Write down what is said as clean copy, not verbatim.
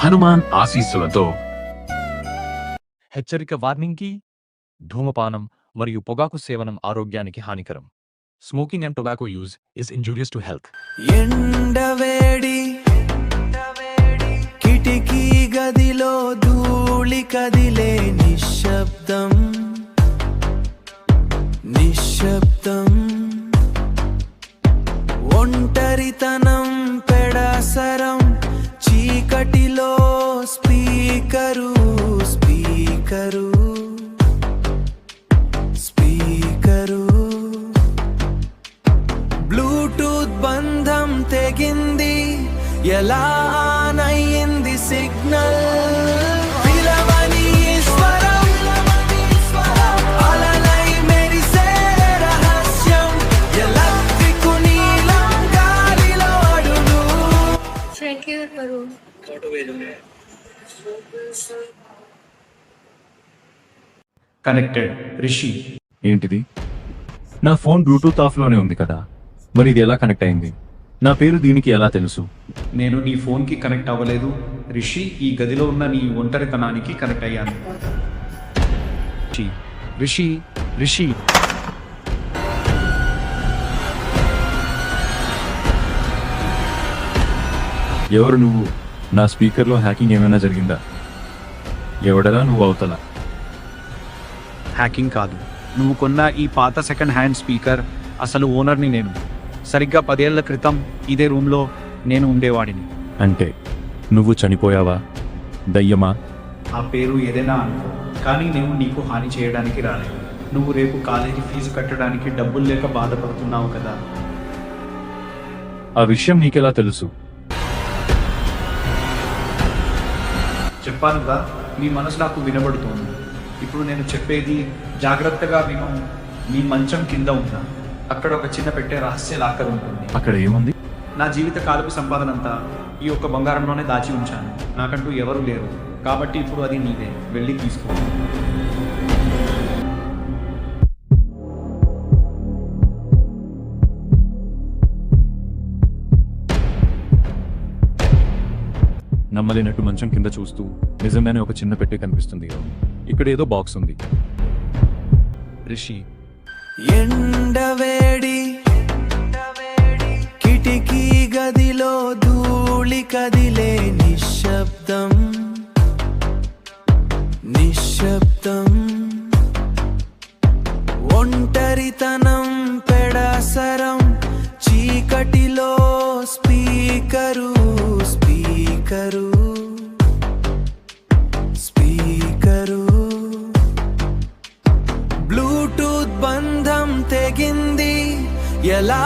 హనుమాన్ ఆశీస్సులతో. హెచ్చరిక వార్నింగ్కి ధూమపానం మరియు పొగాకు సేవనం ఆరోగ్యానికి హానికరం. Smoking and tobacco use is injurious to health. ఎండవేడి కిటికీ గదిలో ధూళి కదిలే నిశ్శబ్దం నిశ్శబ్దం ఒంటరితనం పెడసరం చీకటిలో స్పీకరు స్పీకరు స్పీకరు బ్లూటూత్ బంధం తెగింది ఎలా నయ్యింది సిగ్నల్ విలవని స్వరం అలలై మెరిసే రహస్యం ఎలక్ట్రిక్ నీలం గాలిలో అడుగు కనెక్టెడ్ రిషి. ఏంటిది? నా ఫోన్ బ్లూటూత్ ఆఫ్లోనే ఉంది కదా, మరి ఇది ఎలా కనెక్ట్ అయింది? నా పేరు దీనికి ఎలా తెలుసు? నేను నీ ఫోన్కి కనెక్ట్ అవ్వలేదు రిషి, ఈ గదిలో ఉన్న నీ ఒంటరితనానికి కనెక్ట్ అయ్యాను. రిషి రిషి ఎవరు నువ్వు? నా స్పీకర్లో హ్యాకింగ్ ఏమైనా జరిగిందా? ఎవడలా నువ్వు అవతల? హ్యాకింగ్ కాదు, నువ్వు కొన్న ఈ పాత సెకండ్ హ్యాండ్ స్పీకర్ అసలు ఓనర్ని నేను. సరిగ్గా 10 ఏళ్ల క్రితం ఇదే రూమ్లో నేను ఉండేవాడిని. అంటే నువ్వు చనిపోయావా? దయ్యమా? ఆ పేరు ఏదైనా అనుకో, కానీ నేను నీకు హాని చేయడానికి రాలేదు. నువ్వు రేపు కాలేజీ ఫీజు కట్టడానికి డబ్బులు లేక బాధపడుతున్నావు కదా. ఆ విషయం నీకెలా తెలుసు? చెప్పానుగా, నీ మనసు నాకు వినబడుతోంది. ఇప్పుడు నేను చెప్పేది జాగ్రత్తగా విను. నీ మంచం కింద ఉన్నా అక్కడ ఒక చిన్న పెట్టే రహస్య లాకర్ ఉంటుంది. అక్కడ ఏముంది? నా జీవిత కాలపు సంపాదన అంతా ఈ ఒక్క బంగారంలోనే దాచి ఉంచాను. నాకంటూ ఎవరు లేరు, కాబట్టి ఇప్పుడు అది నీదే. వెళ్ళి తీసుకో. నమ్మలేనట్టు మంచం కింద చూస్తూ నిజంగానే ఒక చిన్న పెట్టె కనిపిస్తుంది. ఇక్కడ ఏదో బాక్స్ ఉంది. రిషి ఎండవేడి కిటికీ గదిలో ధూళి కదిలే నిశ్శబ్దం నిశ్శబ్దం ఒంటరితనం పెడసరం చీకటిలో స్పీకరు స్పీకరు స్పీకరు బ్లూటూత్ బంధం తెగింది ఎలా